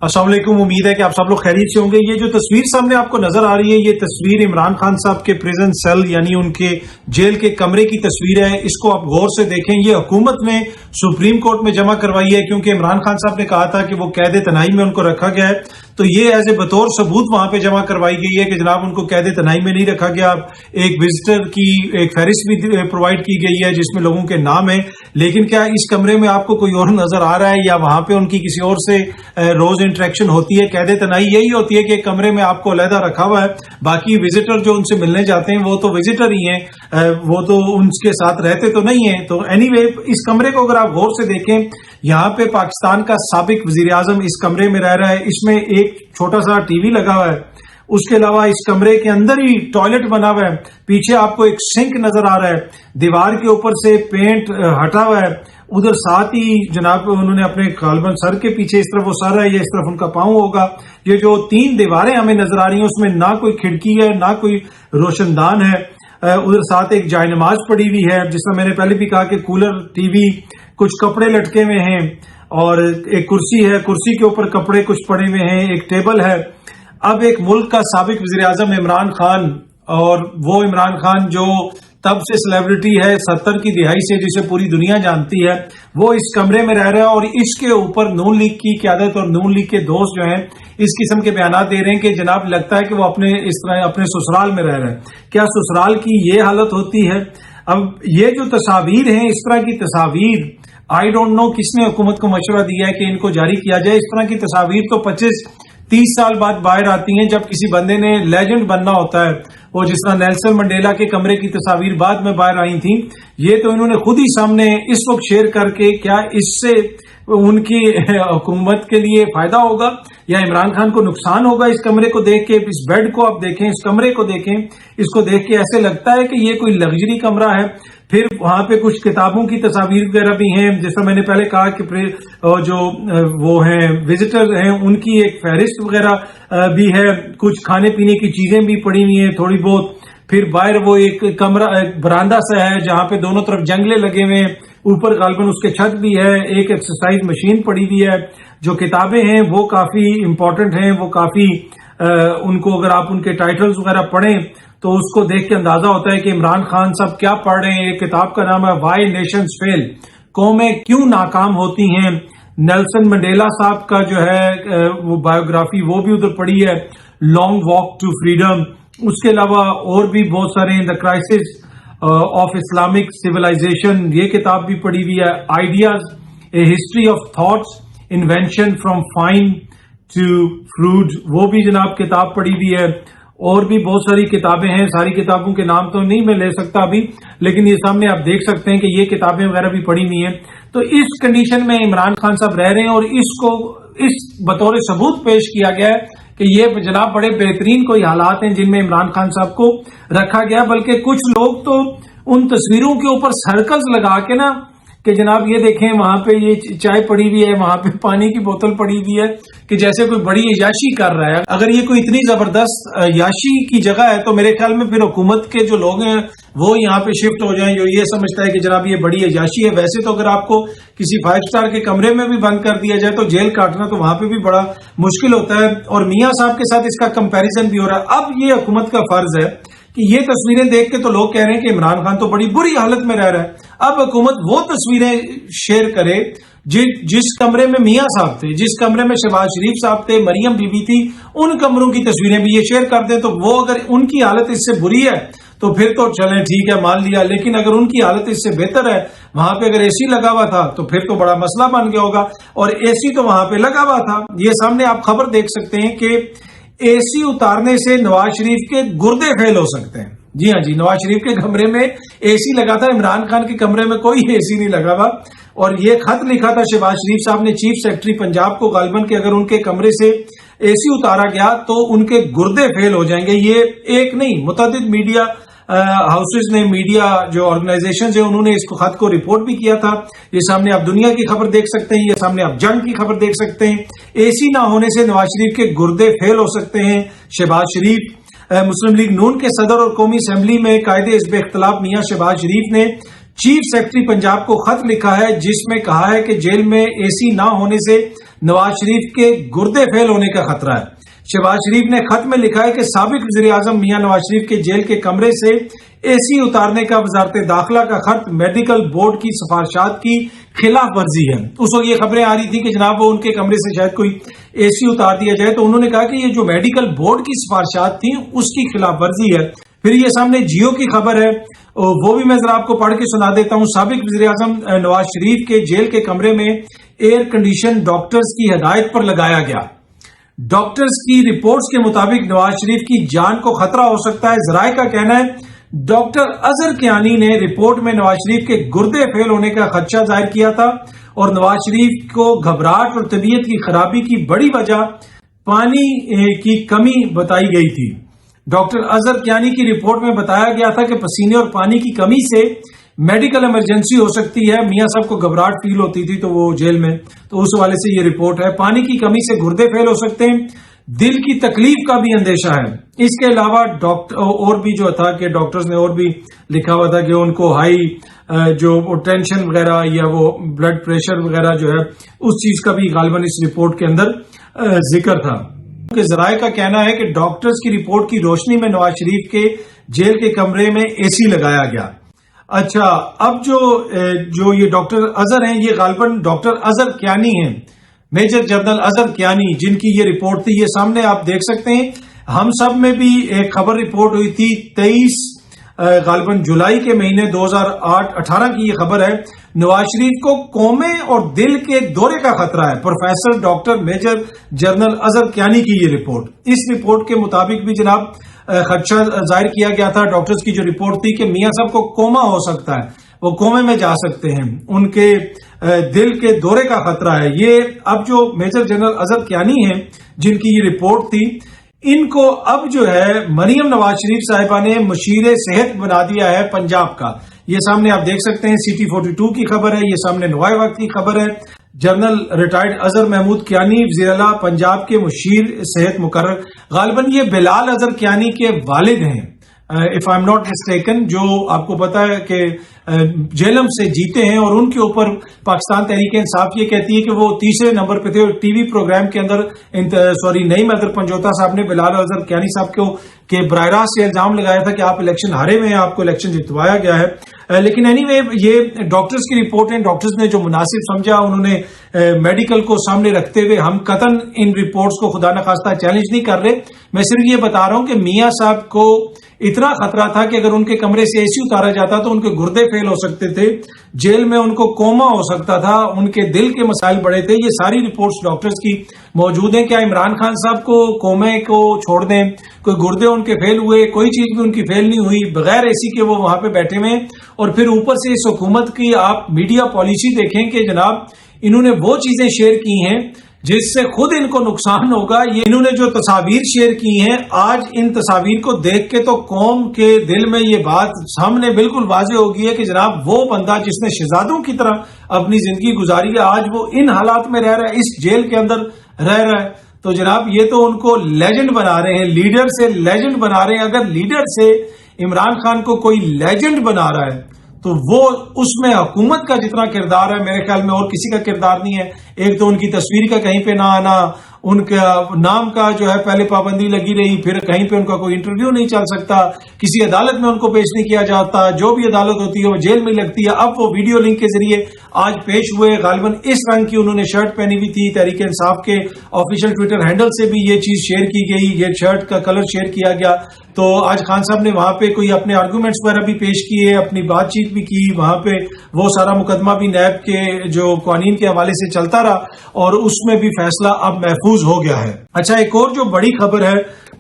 अस्सलाम वालेकुम। उम्मीद है कि आप सब लोग खैरियत से होंगे। ये जो तस्वीर सामने आपको नजर आ रही है, ये तस्वीर इमरान खान साहब के प्रिजन सेल यानी उनके जेल के कमरे की तस्वीर है। इसको आप गौर से देखें। ये हुकूमत ने सुप्रीम कोर्ट में जमा करवाई है क्योंकि इमरान खान साहब ने कहा था कि वो कैद तनाई में उनको रखा गया है, तो ये एज ए बतौर सबूत वहां पे जमा करवाई गई है कि जनाब उनको कैद तनाई में नहीं रखा गया। एक विजिटर की एक फहरिस्त भी प्रोवाइड की गई है जिसमें लोगों के नाम है, लेकिन क्या इस कमरे में आपको कोई और नजर आ रहा है या वहां पे उनकी किसी और से रोज इंटरेक्शन होती है? कैद तनाई यही होती है कि एक कमरे में आपको अलहदा रखा हुआ है, बाकी विजिटर जो उनसे मिलने जाते हैं वो तो विजिटर ही हैं, वो तो उनके साथ रहते तो नहीं है। तो एनीवे इस कमरे को अगर आप गौर से देखें, यहाँ पे पाकिस्तान का साबिक वजीर आजम इस कमरे में रह रहा है। इसमें एक छोटा सा टीवी लगा हुआ है, उसके अलावा इस कमरे के अंदर ही टॉयलेट बना हुआ है। पीछे आपको एक सिंक नजर आ रहा है, दीवार के ऊपर से पेंट हटा हुआ है। उधर साथ ही जनाब उन्होंने अपने गालिबन सर के पीछे, इस तरफ वो सर है, ये इस तरफ उनका पांव होगा। ये जो 3 दीवारें हमें नजर आ रही हैं उसमें ना कोई खिड़की है ना कोई रोशनदान है। उधर साथ एक जायनमाज पड़ी हुई है, जिसमें मैंने पहले भी कहा कि कूलर, टीवी, कुछ कपड़े लटके हुए हैं और एक कुर्सी है, कुर्सी के ऊपर कपड़े कुछ पड़े हुए हैं, एक टेबल है। अब एक मुल्क का साबिक वजीर आजम इमरान खान, और वो इमरान खान जो तब से सेलिब्रिटी है 70 की दिहाई से, जिसे पूरी दुनिया जानती है, वो इस कमरे में रह रहा है और इसके ऊपर नून लीग की क़यादत और नून लीग के दोस्त जो हैं इस किस्म के बयान दे रहे हैं कि जनाब लगता है कि वो अपने इस तरह अपने ससुराल में रह रहे हैं। क्या ससुराल की ये हालत होती है? अब ये जो तस्वीर हैं, इस तरह की तस्वीर आई डोंट नो किसने हुकूमत को मशवरा दिया है कि इनको जारी किया जाए। इस तरह की तस्वीर तो 25-30 साल बाद बाहर आती हैं जब किसी बंदे ने लेजेंड बनना होता है। वो जिस तरह नेल्सन मंडेला के कमरे की तस्वीर बाद में बाहर आई थी, ये तो इन्होंने खुद ही सामने इस वक्त शेयर करके, क्या इससे उनकी हुकूमत के लिए फायदा होगा या इमरान खान को नुकसान होगा? इस कमरे को देख के, इस बेड को आप देखें, इस कमरे को देखें, इसको देख के ऐसे लगता है कि ये कोई लग्जरी कमरा है। फिर वहां पे कुछ किताबों की तस्वीर वगैरह भी हैं, जैसा मैंने पहले कहा कि जो वो हैं विजिटर हैं उनकी एक फहरिस्त वगैरह भी है, कुछ खाने पीने की चीजें भी पड़ी हुई हैं थोड़ी बहुत। फिर बाहर वो एक कमरा, एक बरामदा सा है जहां पे दोनों तरफ जंगले लगे हुए हैं, ऊपर गालिबन उसके छत भी है, एक एक्सरसाइज मशीन पड़ी हुई है। जो किताबें हैं वो काफी इंपॉर्टेंट हैं, वो काफी उनको अगर आप उनके टाइटल्स वगैरह पढ़ें तो उसको देख के अंदाजा होता है कि इमरान खान साहब क्या पढ़ रहे हैं। एक किताब का नाम है वाई नेशंस फेल, कौमें क्यों नाकाम होती हैं। नेल्सन मंडेला साहब का जो है वो बायोग्राफी वो भी उधर पड़ी है, लॉन्ग वॉक टू फ्रीडम। उसके अलावा और भी बहुत सारे, the crisis of Islamic civilisation, ये किताब भी पढ़ी हुई है। Ideas, a history of thoughts, invention from fine to fruit, वो भी जनाब किताब पढ़ी हुई है। और भी बहुत सारी किताबें हैं, सारी किताबों के नाम तो नहीं मैं ले सकता अभी, लेकिन ये सामने आप देख सकते हैं कि ये किताबें वगैरह भी पढ़ी हुई हैं। तो इस कंडीशन में इमरान खान साहब रह रहे हैं और इसको इस बतौर सबूत पेश किया गया है कि ये जनाब बड़े बेहतरीन कोई हालात हैं जिनमें इमरान खान साहब को रखा गया। बल्कि कुछ लोग तो उन तस्वीरों के ऊपर सर्कल्स लगा के ना कि जनाब ये देखें वहां पे ये चाय पड़ी हुई है, वहां पे पानी की बोतल पड़ी हुई है, कि जैसे कोई बड़ी अयाशी कर रहा है। अगर ये कोई इतनी जबरदस्त अयाशी की जगह है तो मेरे ख्याल में फिर हुकूमत के जो लोग हैं वो यहाँ पे शिफ्ट हो जाएं, जो ये समझता है कि जनाब ये बड़ी अयाशी है। वैसे तो अगर आपको किसी 5 स्टार के कमरे में भी बंद कर दिया जाए तो जेल काटना तो वहां पे भी बड़ा मुश्किल होता है। और मियां साहब के साथ इसका कंपैरिजन भी हो रहा है। अब ये हुकूमत का फर्ज है कि ये तस्वीरें देख के तो लोग कह रहे हैं कि इमरान खान तो बड़ी बुरी हालत में रह रहा है। अब हुकूमत वो तस्वीरें शेयर करे जिस कमरे में मियां साहब थे, जिस कमरे में शहबाज शरीफ साहब थे, मरियम बीबी थी, उन कमरों की तस्वीरें भी ये शेयर कर दे। तो वो अगर उनकी हालत इससे बुरी है तो फिर तो चलें ठीक है, मान लिया। लेकिन अगर उनकी हालत इससे बेहतर है, वहां पे अगर एसी लगा हुआ था तो फिर तो बड़ा मसला बन गया होगा। और एसी तो वहां पे लगा हुआ था। ये सामने आप खबर देख सकते हैं कि एसी उतारने से नवाज शरीफ के गुर्दे फेल हो सकते हैं। जी हाँ जी, नवाज शरीफ के कमरे में एसी लगा था, इमरान खान के कमरे में कोई एसी नहीं लगा हुआ। और ये खत लिखा था शहबाज शरीफ साहब ने चीफ सेक्रेटरी पंजाब को गालिबन के, अगर उनके कमरे से एसी उतारा गया तो उनके गुर्दे फेल हो जाएंगे। ये एक नहीं, मुतअद्दिद मीडिया हाउसेज ने, मीडिया जो ऑर्गेनाइजेशन है, उन्होंने इसको खत को रिपोर्ट भी किया था। ये सामने आप दुनिया की खबर देख सकते हैं, ये सामने आप जंग की खबर देख सकते हैं। एसी ना होने से नवाज शरीफ के गुर्दे फेल हो सकते हैं। शहबाज शरीफ मुस्लिम लीग नून के सदर और कौमी असेंबली में कायदे हिज़्ब इख्तिलाफ मियां शहबाज शरीफ ने चीफ सेक्रेटरी पंजाब को खत लिखा है जिसमें कहा है कि जेल में एसी ना होने से नवाज शरीफ के गुर्दे फेल होने का खतरा है। शहबाज शरीफ ने खत में लिखा है कि साबिक वज़ीर आज़म मियां नवाज शरीफ के जेल के कमरे से एसी उतारने का वजारत दाखिला का खत मेडिकल बोर्ड की सिफारिशात की खिलाफ वर्जी है। उस वक्त ये खबरें आ रही थी कि जनाब वो उनके कमरे से शायद कोई एसी उतार दिया जाए, तो उन्होंने कहा कि ये जो मेडिकल बोर्ड की सिफारिशात थी उसकी खिलाफ वर्जी है। फिर ये सामने जियो की खबर है, वो भी मैं जरा आपको पढ़ के सुना देता हूं। साबिक वज़ीर आज़म नवाज शरीफ के जेल के कमरे में एयर कंडीशन डॉक्टर्स की हिदायत पर लगाया गया। डॉक्टर्स की रिपोर्ट्स के मुताबिक नवाज शरीफ की जान को खतरा हो सकता है। जराये का कहना है डॉक्टर अजहर कियानी ने रिपोर्ट में नवाज शरीफ के गुर्दे फेल होने का खदशा जाहिर किया था और नवाज शरीफ को घबराहट और तबीयत की खराबी की बड़ी वजह पानी की कमी बताई गई थी। डॉक्टर अजहर कियानी की रिपोर्ट में बताया गया था कि पसीने और पानी की कमी से मेडिकल इमरजेंसी हो सकती है। मियां साहब को घबराहट फील होती थी तो वो जेल में, तो उस हवाले से ये रिपोर्ट है। पानी की कमी से गुर्दे फेल हो सकते हैं, दिल की तकलीफ का भी अंदेशा है। इसके अलावा डॉक्टर और भी जो था कि डॉक्टर्स ने और भी लिखा हुआ था कि उनको हाई जो टेंशन वगैरह या वो ब्लड प्रेशर वगैरह जो है उस चीज का भी गालिबन इस रिपोर्ट के अंदर जिक्र था। जराये का कहना है कि डॉक्टर्स की रिपोर्ट की रोशनी में नवाज शरीफ के जेल के कमरे में एसी लगाया गया। अच्छा, अब जो ये डॉक्टर अजहर हैं, ये गालिबन डॉक्टर अजहर कियानी हैं, मेजर जनरल अजहर कियानी, जिनकी ये रिपोर्ट थी। ये सामने आप देख सकते हैं। हम सब में भी एक खबर रिपोर्ट हुई थी 23 गालिबन जुलाई के महीने 2018 की ये खबर है। नवाज शरीफ को कोमे और दिल के दौरे का खतरा है। Professor doctor major general Azhar Kiyani की ये रिपोर्ट। इस रिपोर्ट के मुताबिक भी जनाब खदशा जाहिर किया गया था। डॉक्टर्स की जो रिपोर्ट थी कि मियां साहब को कोमा हो सकता है, वो कोमे में जा सकते हैं, उनके दिल के दौरे का खतरा है। ये अब जो मेजर जनरल अजहर कियानी हैं, जिनकी ये रिपोर्ट थी, इनको अब जो है मरियम नवाज शरीफ साहिबा ने मुशीर सेहत बना दिया है पंजाब का। ये सामने आप देख सकते हैं सिटी 42 की खबर है। ये सामने नवाए वक्त की खबर है। जनरल रिटायर्ड अजहर महमूद कियानी वज़ीर आला पंजाब के मुशीर सेहत मुकर्रर। गालिबन ये बिलाल अजहर कियानी के वालिद हैं, if I am not mistaken, जो आपको पता है कि जेलम से जीते हैं और उनके ऊपर पाकिस्तान तहरीक इंसाफ ये कहती है कि वो तीसरे नंबर पे थे। और टीवी प्रोग्राम के अंदर नईम अदर पंजोता साहब ने बिलाल अजहर कियानी साहब को के बराह रास्त से इल्जाम लगाया था कि आप इलेक्शन हारे हुए हैं, आपको इलेक्शन जितवाया गया है। लेकिन एनीवे ये डॉक्टर्स की रिपोर्ट है। डॉक्टर्स ने जो मुनासिब समझा उन्होंने मेडिकल को सामने रखते हुए, हम कतन इन रिपोर्ट्स को खुदा न खास्ता चैलेंज नहीं कर रहे, मैं सिर्फ ये बता रहा हूं कि मियां साहब को इतना खतरा था कि अगर उनके कमरे से एसी उतारा जाता तो उनके गुर्दे फेल हो सकते थे, जेल में उनको कोमा हो सकता था, उनके दिल के मसाइल बड़े थे। ये सारी रिपोर्ट्स डॉक्टर्स की मौजूद हैं। क्या इमरान खान साहब को कोमे को छोड़ दें, कोई गुर्दे उनके फेल हुए, कोई चीज भी उनकी फेल नहीं हुई, बगैर एसी के वो वहां पे बैठे हुए, और फिर ऊपर से इस हुकूमत की आप मीडिया पॉलिसी देखें कि जनाब इन्होंने वो चीजें शेयर की हैं जिससे खुद इनको नुकसान होगा। ये इन्होंने जो तस्वीर शेयर की हैं, आज इन तस्वीर को देख के तो कौम के दिल में ये बात सामने बिल्कुल वाज़ेह हो गई है कि जनाब वो बंदा जिसने शहजादों की तरह अपनी जिंदगी गुजारी है, आज वो इन हालात में रह रहा है, इस जेल के अंदर रह रहा है। तो जनाब ये तो उनको लेजेंड बना रहे हैं, लीडर से लेजेंड बना रहे हैं। अगर लीडर से इमरान खान को कोई लेजेंड बना रहा है तो वो उसमें हुकूमत का जितना किरदार है मेरे ख्याल में और किसी का किरदार नहीं है। एक तो उनकी तस्वीर का कहीं पे ना आना, उनका नाम का जो है पहले पाबंदी लगी रही, फिर कहीं पे उनका कोई इंटरव्यू नहीं चल सकता, किसी अदालत में उनको पेश नहीं किया जाता, जो भी अदालत होती है वो जेल में लगती है। अब वो वीडियो लिंक के जरिए आज पेश हुए। गालिबन इस रंग की उन्होंने शर्ट पहनी हुई थी। तहरीक इंसाफ के ऑफिशियल ट्विटर हैंडल से भी ये चीज शेयर की गई, ये शर्ट का कलर शेयर किया गया। तो आज खान साहब ने वहां पे कोई अपने आर्गूमेंट्स वगैरह भी पेश किए, अपनी बातचीत भी की। वहां पे वो सारा मुकदमा भी नैब के जो कानून के हवाले से चलता रहा और उसमें भी फैसला अब महफूज हो गया है। अच्छा, एक और जो बड़ी खबर है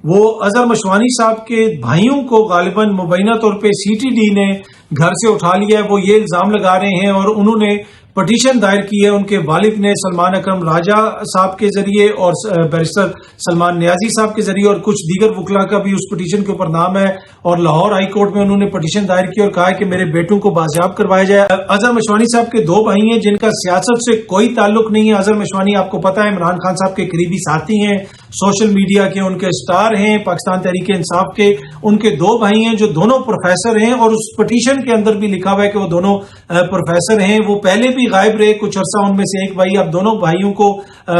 वो अजहर मशवानी साहब के भाइयों को गालिबन मुबैना तौर पे सीटीडी ने घर से उठा लिया है। वो ये इल्जाम लगा रहे हैं और उन्होंने पटिशन दायर की है उनके वालिद ने सलमान अकरम राजा साहब के जरिए और बैरिस्टर सलमान नियाजी साहब के जरिए, और कुछ दीगर वकला का भी उस पटिशन के ऊपर नाम है। और लाहौर हाई कोर्ट में उन्होंने पटिशन दायर की और कहा है कि मेरे बेटों को बाजियाब करवाया जाए। अजहर मशवानी साहब के दो भाई हैं जिनका सियासत से कोई ताल्लुक नहीं है। अजहर मशवानी आपको पता है इमरान खान साहब के करीबी साथी हैं, सोशल मीडिया के उनके स्टार हैं, पाकिस्तान तहरीक इंसाफ के उनके 2 भाई हैं जो दोनों प्रोफेसर हैं, और उस पिटीशन के अंदर भी लिखा हुआ है कि वो दोनों प्रोफेसर हैं। वो पहले भी गायब रहे कुछ अरसा, उनमें से एक भाई, अब दोनों भाइयों को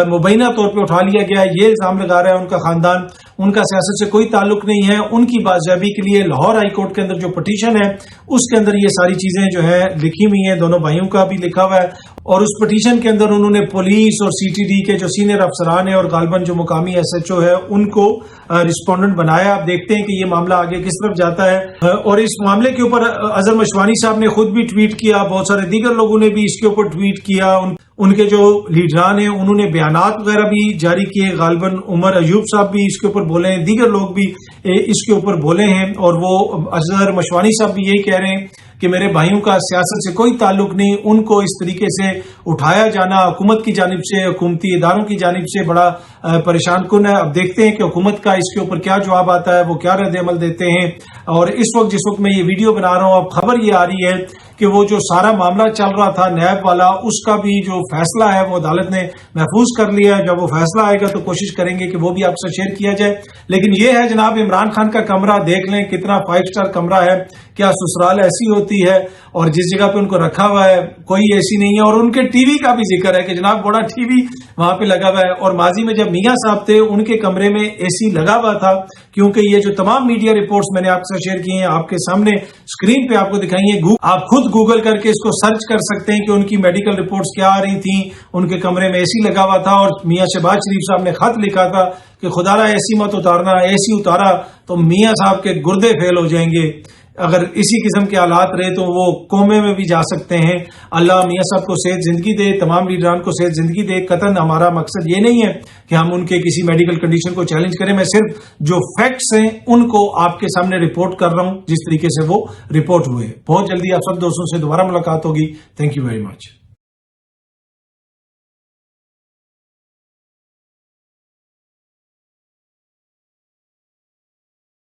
मुबैना तौर पे उठा लिया गया है। ये इल्जाम लगा रहा है उनका खानदान, उनका सियासत से कोई ताल्लुक नहीं है। उनकी बाजियाबी के लिए लाहौर हाई कोर्ट के अंदर जो पिटीशन है उसके अंदर ये सारी चीजें जो है लिखी हुई हैं, दोनों भाइयों का भी लिखा हुआ है। और उस पिटीशन के अंदर उन्होंने पुलिस और सीटीडी के जो सीनियर अफसरान है और गालबन जो मुकामी एसएचओ है उनको रिस्पोंडेंट बनाया। आप देखते हैं कि ये मामला आगे किस तरफ जाता है। और इस मामले के ऊपर अजहर मशवानी साहब ने खुद भी ट्वीट किया, बहुत सारे दीगर लोगों ने भी इसके ऊपर ट्वीट किया, उनके जो लीडरान हैं उन्होंने बयानात वगैरह भी जारी किए। गालबन उमर अयूब साहब भी इसके ऊपर बोले हैं, दीगर लोग भी इसके ऊपर बोले हैं। और वो अजहर मशवानी साहब भी यही कह रहे हैं कि मेरे भाइयों का सियासत से कोई ताल्लुक नहीं, उनको इस तरीके से उठाया जाना हुकूमत की जानिब से, हुकूमती इदारों की जानिब से बड़ा परेशान कुन है। अब देखते हैं कि हुकूमत का इसके ऊपर क्या जवाब आता है, वो क्या रद्द अमल देते हैं। और इस वक्त जिस वक्त मैं ये वीडियो बना रहा हूं, अब खबर ये आ रही है कि वो जो सारा मामला चल रहा था नैब वाला, उसका भी जो फैसला है वो अदालत ने महफूज कर लिया है। जब वो फैसला आएगा तो कोशिश करेंगे कि वो भी आपसे शेयर किया जाए। लेकिन ये है जनाब, इमरान खान का कमरा देख लें, कितना 5 स्टार कमरा है, क्या ससुराल ऐसी होती है। और जिस जगह पे उनको रखा हुआ है कोई ऐसी नहीं है। और उनके टीवी का भी जिक्र है कि जनाब बड़ा टीवी वहां पे लगा हुआ है। और माजी में जब मियां साहब थे उनके कमरे में एसी लगा हुआ था, क्योंकि ये जो तमाम मीडिया रिपोर्ट्स मैंने आपसे शेयर की हैं, आपके सामने स्क्रीन पे आपको दिखाई है, आप खुद गूगल करके इसको सर्च कर सकते हैं कि उनकी मेडिकल रिपोर्ट्स क्या आ रही थी। उनके कमरे में एसी लगा हुआ था और मियां शहबाज शरीफ साहब ने खत लिखा था कि खुदारा एसी मत उतारना, एसी उतारा तो मियां साहब के गुर्दे फेल हो जाएंगे। अगर इसी किस्म के हालात रहे तो वो कोमे में भी जा सकते हैं। अल्लाह मियां साहब को सेहत जिंदगी दे, तमाम लीडरान को सेहत जिंदगी दे। कतन हमारा मकसद ये नहीं है कि हम उनके किसी मेडिकल कंडीशन को चैलेंज करें। मैं सिर्फ जो फैक्ट्स हैं उनको आपके सामने रिपोर्ट कर रहा हूं जिस तरीके से वो रिपोर्ट हुए। बहुत जल्दी आप सब दोस्तों से दोबारा मुलाकात होगी। Thank you very much.